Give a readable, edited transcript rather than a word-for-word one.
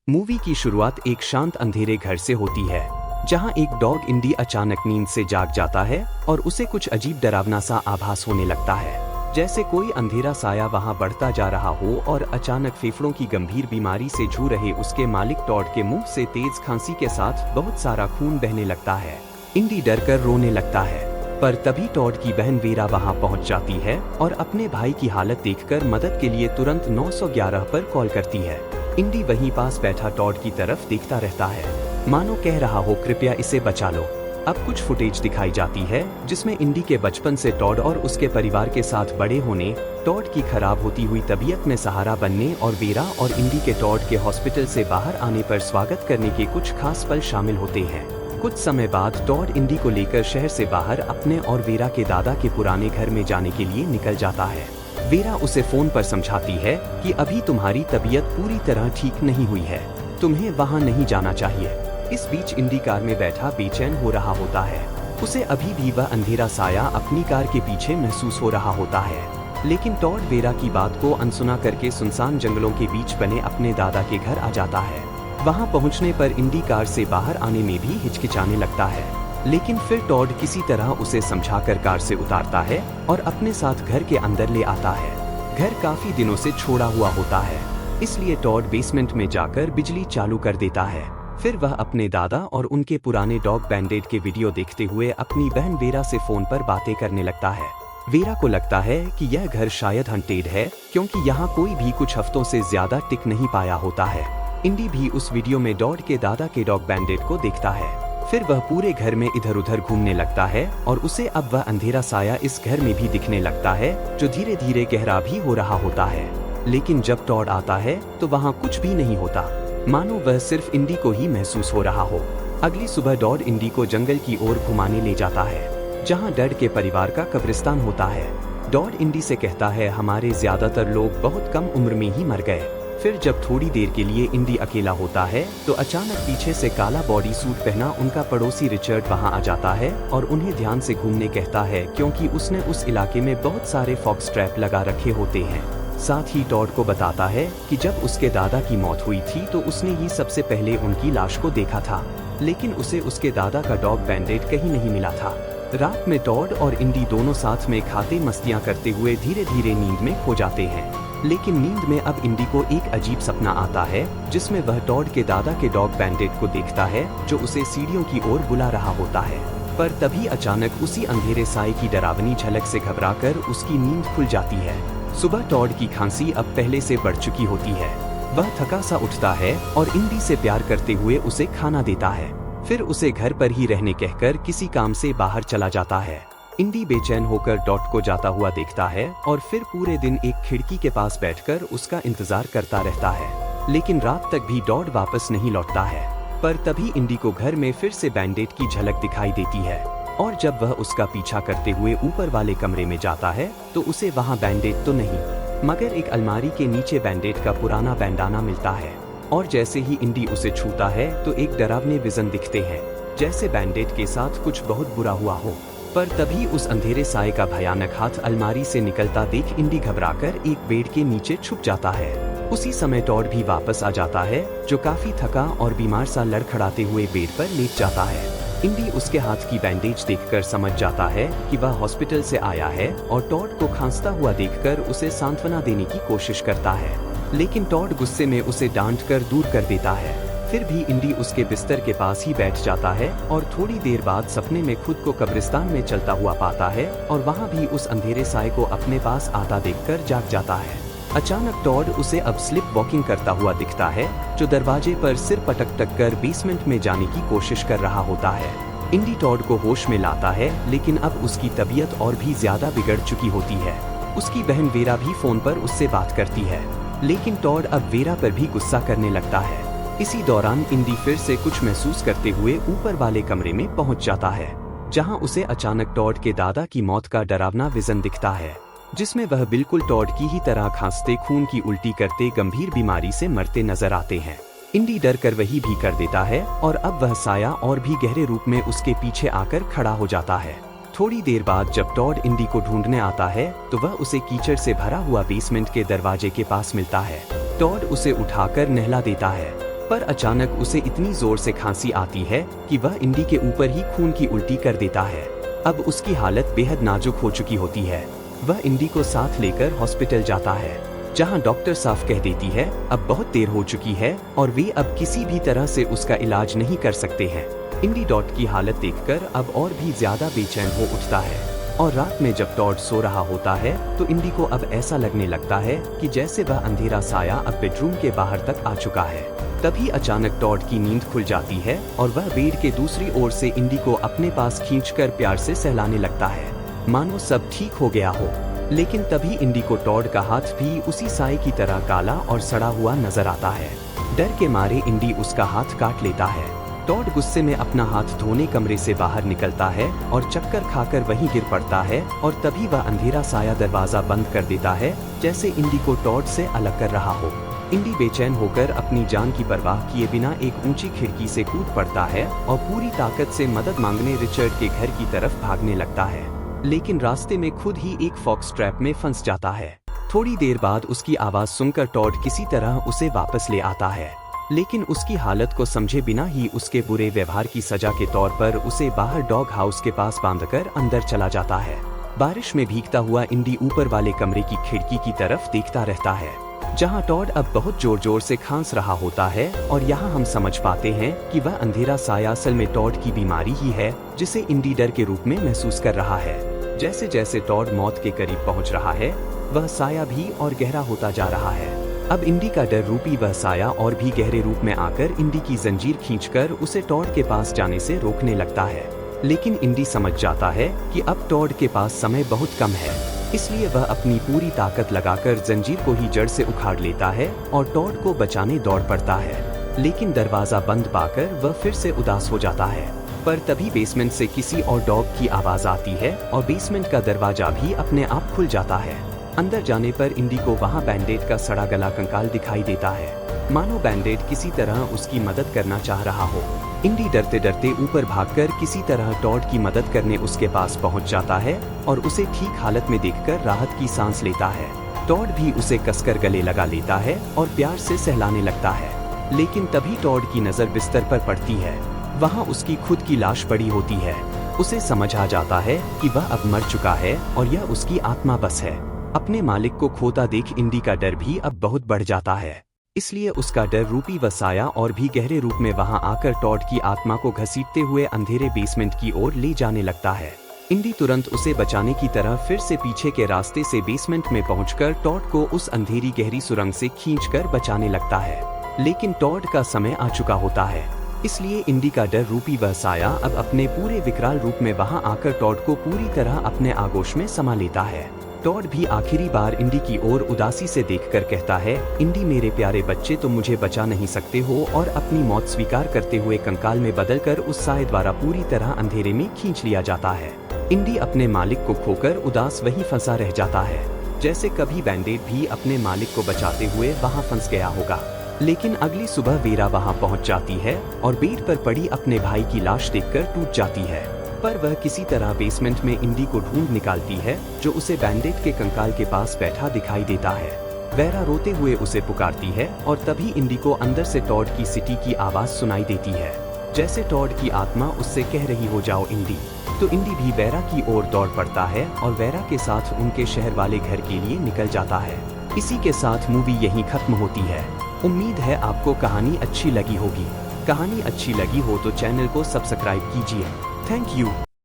Movie की शुरुआत एक शांत अंधेरे घर से होती है, जहां एक डॉग इंडी अचानक नींद से जाग जाता है और उसे कुछ अजीब डरावना सा आभास होने लगता है, जैसे कोई अंधेरा साया वहां बढ़ता जा रहा हो और अचानक फेफड़ों की गंभीर बीमारी से जूझ रहे उसके मालिक टॉड के मुंह से तेज खांसी के साथ बहुत सारा खून बहने लगता है। इंडी डरकर रोने लगता है, पर तभी टॉड की बहन वेरा वहां पहुंच जाती है और अपने भाई की हालत देखकर मदद के लिए तुरंत 911 पर कॉल करती है। इंडी वहीं पास बैठा टॉड की तरफ देखता रहता है, मानो कह रहा हो कृपया इसे बचा लो। अब कुछ फुटेज दिखाई जाती है जिसमें इंडी के बचपन से टॉड और उसके परिवार के साथ बड़े होने, टॉड की खराब होती हुई तबीयत में सहारा बनने और वेरा और इंडी के टॉड के हॉस्पिटल से बाहर आने पर स्वागत करने के कुछ खास पल शामिल होते हैं। कुछ समय बाद टॉड इंडी को लेकर शहर से बाहर अपने और वेरा के दादा के पुराने घर में जाने के लिए निकल जाता है। वेरा उसे फोन पर समझाती है कि अभी तुम्हारी तबीयत पूरी तरह ठीक नहीं हुई है, तुम्हें वहां नहीं जाना चाहिए। इस बीच इंडी कार में बैठा बेचैन हो रहा होता है। उसे अभी भी वह अंधेरा साया अपनी कार के पीछे महसूस हो रहा होता है, लेकिन टॉड वेरा की बात को अनसुना करके सुनसान जंगलों के बीच बने अपने दादा के घर आ जाता है। वहां पहुंचने पर इंडी कार से बाहर आने में भी हिचकिचाने लगता है, लेकिन फिर टॉड किसी तरह उसे समझाकर कार से उतारता है और अपने साथ घर के अंदर ले आता है। घर काफी दिनों से छोड़ा हुआ होता है, इसलिए टॉड बेसमेंट में जाकर बिजली चालू कर देता है। फिर वह अपने दादा और उनके पुराने डॉग बैंडेड के वीडियो देखते हुए अपनी बहन वेरा से फोन पर बातें करने लगता है। वेरा को लगता है कि यह घर शायद हंटेड है, क्योंकि यहाँ कोई भी कुछ हफ्तों से ज्यादा टिक नहीं पाया होता है। इंडी भी उस वीडियो में टॉड के दादा के डॉग बैंडेड को देखता है। फिर वह पूरे घर में इधर उधर घूमने लगता है और उसे अब वह अंधेरा साया इस घर में भी दिखने लगता है, जो धीरे धीरे गहरा भी हो रहा होता है। लेकिन जब टॉड आता है तो वहाँ कुछ भी नहीं होता, मानो वह सिर्फ इंडी को ही महसूस हो रहा हो। अगली सुबह टॉड इंडी को जंगल की ओर घुमाने ले जाता है, जहाँ डड के परिवार का कब्रिस्तान होता है। टॉड इंडी से कहता है हमारे ज्यादातर लोग बहुत कम उम्र में ही मर गए। फिर जब थोड़ी देर के लिए इंडी अकेला होता है तो अचानक पीछे से काला बॉडी सूट पहना उनका पड़ोसी रिचर्ड वहां आ जाता है और उन्हें ध्यान से घूमने कहता है, क्योंकि उसने उस इलाके में बहुत सारे फॉक्स ट्रैप लगा रखे होते हैं। साथ ही टॉड को बताता है कि जब उसके दादा की मौत हुई थी तो उसने ही सबसे पहले उनकी लाश को देखा था, लेकिन उसे उसके दादा का डॉग बैंडेड कहीं नहीं मिला था। रात में टॉड और इंडी दोनों साथ में खाते मस्तियां करते हुए धीरे धीरे नींद में खो जाते हैं। लेकिन नींद में अब इंडी को एक अजीब सपना आता है, जिसमें वह टॉड के दादा के डॉग बैंडेड को देखता है, जो उसे सीढ़ियों की ओर बुला रहा होता है। पर तभी अचानक उसी अंधेरे साए की डरावनी झलक से घबराकर उसकी नींद खुल जाती है। सुबह टॉड की खांसी अब पहले से बढ़ चुकी होती है। वह थका सा उठता है और इंडी से प्यार करते हुए उसे खाना देता है। फिर उसे घर पर ही रहने कहकर किसी काम से बाहर चला जाता है। इंडी बेचैन होकर टॉड को जाता हुआ देखता है और फिर पूरे दिन एक खिड़की के पास बैठकर उसका इंतजार करता रहता है, लेकिन रात तक भी टॉड वापस नहीं लौटता है। पर तभी इंडी को घर में फिर से बैंडेड की झलक दिखाई देती है, और जब वह उसका पीछा करते हुए ऊपर वाले कमरे में जाता है तो उसे वहां बैंडेड तो नहीं, मगर एक अलमारी के नीचे बैंडेड का पुराना बैंडाना मिलता है। और जैसे ही इंडी उसे छूता है तो एक डरावने विजन दिखते हैं, जैसे बैंडेड के साथ कुछ बहुत बुरा हुआ हो। पर तभी उस अंधेरे साए का भयानक हाथ अलमारी से निकलता देख इंडी घबराकर एक बेड के नीचे छुप जाता है। उसी समय टॉड भी वापस आ जाता है, जो काफी थका और बीमार सा लड़खड़ाते हुए बेड पर लेट जाता है। इंडी उसके हाथ की बैंडेज देखकर समझ जाता है कि वह हॉस्पिटल से आया है और टॉड को खांसता हुआ देखकर उसे सांत्वना देने की कोशिश करता है, लेकिन टॉड गुस्से में उसे डांट कर दूर कर देता है। फिर भी इंडी उसके बिस्तर के पास ही बैठ जाता है और थोड़ी देर बाद सपने में खुद को कब्रिस्तान में चलता हुआ पाता है और वहां भी उस अंधेरे साए को अपने पास आता देखकर जाग जाता है। अचानक टॉड उसे अब स्लिप वॉकिंग करता हुआ दिखता है, जो दरवाजे पर सिर पटक कर बेसमेंट में जाने की कोशिश कर रहा होता है। इंडी टॉड को होश में लाता है, लेकिन अब उसकी तबीयत और भी ज्यादा बिगड़ चुकी होती है। उसकी बहन वेरा भी फोन पर उससे बात करती है, लेकिन टॉड अब वेरा पर भी गुस्सा करने लगता है। इसी दौरान इंडी फिर से कुछ महसूस करते हुए ऊपर वाले कमरे में पहुंच जाता है, जहां उसे अचानक टॉड के दादा की मौत का डरावना विजन दिखता है, जिसमें वह बिल्कुल टॉड की ही तरह खांसते, खून की उल्टी करते, गंभीर बीमारी से मरते नजर आते हैं। इंडी डर कर वही भी कर देता है और अब वह साया और भी गहरे रूप में उसके पीछे आकर खड़ा हो जाता है। थोड़ी देर बाद जब टॉड इंडी को ढूंढने आता है तो वह उसे कीचड़ से भरा हुआ बेसमेंट के दरवाजे के पास मिलता है। टॉड उसे उठाकर नहला देता है। पर अचानक उसे इतनी जोर से खांसी आती है कि वह इंडी के ऊपर ही खून की उल्टी कर देता है। अब उसकी हालत बेहद नाजुक हो चुकी होती है। वह इंडी को साथ लेकर हॉस्पिटल जाता है, जहां डॉक्टर साफ कह देती है अब बहुत देर हो चुकी है और वे अब किसी भी तरह से उसका इलाज नहीं कर सकते हैं। इंडी टॉड की हालत देखकर अब और भी ज्यादा बेचैन हो उठता है और रात में जब टॉड सो रहा होता है तो इंडी को अब ऐसा लगने लगता है कि जैसे वह अंधेरा साया अब बेडरूम के बाहर तक आ चुका है। तभी अचानक टॉड की नींद खुल जाती है और वह बेड के दूसरी ओर से इंडी को अपने पास खींचकर प्यार से सहलाने लगता है, मानो सब ठीक हो गया हो। लेकिन तभी इंडी को टॉड का हाथ भी उसी साए की तरह काला और सड़ा हुआ नजर आता है। डर के मारे इंडी उसका हाथ काट लेता है। टॉड गुस्से में अपना हाथ धोने कमरे से बाहर निकलता है और चक्कर खाकर वहीं गिर पड़ता है और तभी वह अंधेरा साया दरवाजा बंद कर देता है, जैसे इंडी को टॉड से अलग कर रहा हो। इंडी बेचैन होकर अपनी जान की परवाह किए बिना एक ऊंची खिड़की से कूद पड़ता है और पूरी ताकत से मदद मांगने रिचर्ड के घर की तरफ भागने लगता है, लेकिन रास्ते में खुद ही एक फॉक्स ट्रैप में फंस जाता है। थोड़ी देर बाद उसकी आवाज सुनकर टॉड किसी तरह उसे वापस ले आता है, लेकिन उसकी हालत को समझे बिना ही उसके बुरे व्यवहार की सजा के तौर पर उसे बाहर डॉग हाउस के पास बांधकर अंदर चला जाता है। बारिश में भीगता हुआ इंडी ऊपर वाले कमरे की खिड़की की तरफ देखता रहता है, जहां टॉड अब बहुत जोर जोर से खांस रहा होता है और यहां हम समझ पाते हैं कि वह अंधेरा साया असल में टॉड की बीमारी ही है, जिसे इंडी डर के रूप में महसूस कर रहा है। जैसे जैसे टॉड मौत के करीब पहुंच रहा है, वह साया भी और गहरा होता जा रहा है। अब इंडी का डर रूपी वह साया और भी गहरे रूप में आकर इंडी की जंजीर खींचकर उसे टॉड के पास जाने से रोकने लगता है। लेकिन इंडी समझ जाता है कि अब टॉड के पास समय बहुत कम है, इसलिए वह अपनी पूरी ताकत लगाकर जंजीर को ही जड़ से उखाड़ लेता है और टॉड को बचाने दौड़ पड़ता है। लेकिन दरवाजा बंद पाकर वह फिर से उदास हो जाता है। पर तभी बेसमेंट से किसी और डॉग की आवाज आती है और बेसमेंट का दरवाजा भी अपने आप खुल जाता है। अंदर जाने पर इंडी को वहां बैंडेड का सड़ा गला कंकाल दिखाई देता है, मानो बैंडेड किसी तरह उसकी मदद करना चाह रहा हो। इंडी डरते डरते ऊपर भागकर किसी तरह टॉड की मदद करने उसके पास पहुंच जाता है और उसे ठीक हालत में देखकर राहत की सांस लेता है। टॉड भी उसे कसकर गले लगा लेता है और प्यार से सहलाने लगता है। लेकिन तभी टॉड की नजर बिस्तर पर पड़ती है। वहां उसकी खुद की लाश पड़ी होती है। उसे समझ आ जाता है कि वह अब मर चुका है और यह उसकी आत्मा बस है। अपने मालिक को खोता देख इंडी का डर भी अब बहुत बढ़ जाता है, इसलिए उसका डर रूपी व साया और भी गहरे रूप में वहां आकर टॉड की आत्मा को घसीटते हुए अंधेरे बेसमेंट की ओर ले जाने लगता है। इंडी तुरंत उसे बचाने की तरह फिर से पीछे के रास्ते से बेसमेंट में पहुंचकर टॉड को उस अंधेरी गहरी सुरंग से खींचकर बचाने लगता है। लेकिन टॉड का समय आ चुका होता है, इसलिए इंडी का डर रूपी वह साया अब अपने पूरे विकराल रूप में वहां आकर टॉड को पूरी तरह अपने आगोश में समा लेता है। टॉड भी आखिरी बार इंडी की ओर उदासी से देखकर कहता है, इंडी मेरे प्यारे बच्चे, तुम मुझे बचा नहीं सकते हो, और अपनी मौत स्वीकार करते हुए कंकाल में बदलकर उस साए द्वारा पूरी तरह अंधेरे में खींच लिया जाता है। इंडी अपने मालिक को खोकर उदास वहीं फंसा रह जाता है, जैसे कभी बैंडेड भी अपने मालिक को बचाते हुए वहां फंस गया होगा। लेकिन अगली सुबह वेरा वहां पहुंच जाती है और बेड पर पड़ी अपने भाई की लाश देखकर टूट जाती है। पर वह किसी तरह बेसमेंट में इंडी को ढूंढ निकालती है, जो उसे बैंडेड के कंकाल के पास बैठा दिखाई देता है। वेरा रोते हुए उसे पुकारती है और तभी इंडी को अंदर से टॉड की सिटी की आवाज सुनाई देती है, जैसे टॉड की आत्मा उससे कह रही हो, जाओ इंडी। तो इंडी भी वेरा की ओर दौड़ पड़ता है और वेरा के साथ उनके शहर वाले घर के लिए निकल जाता है। इसी के साथ मूवी यहीं खत्म होती है। उम्मीद है आपको कहानी अच्छी लगी होगी। कहानी अच्छी लगी हो तो चैनल को सब्सक्राइब कीजिए। Thank you.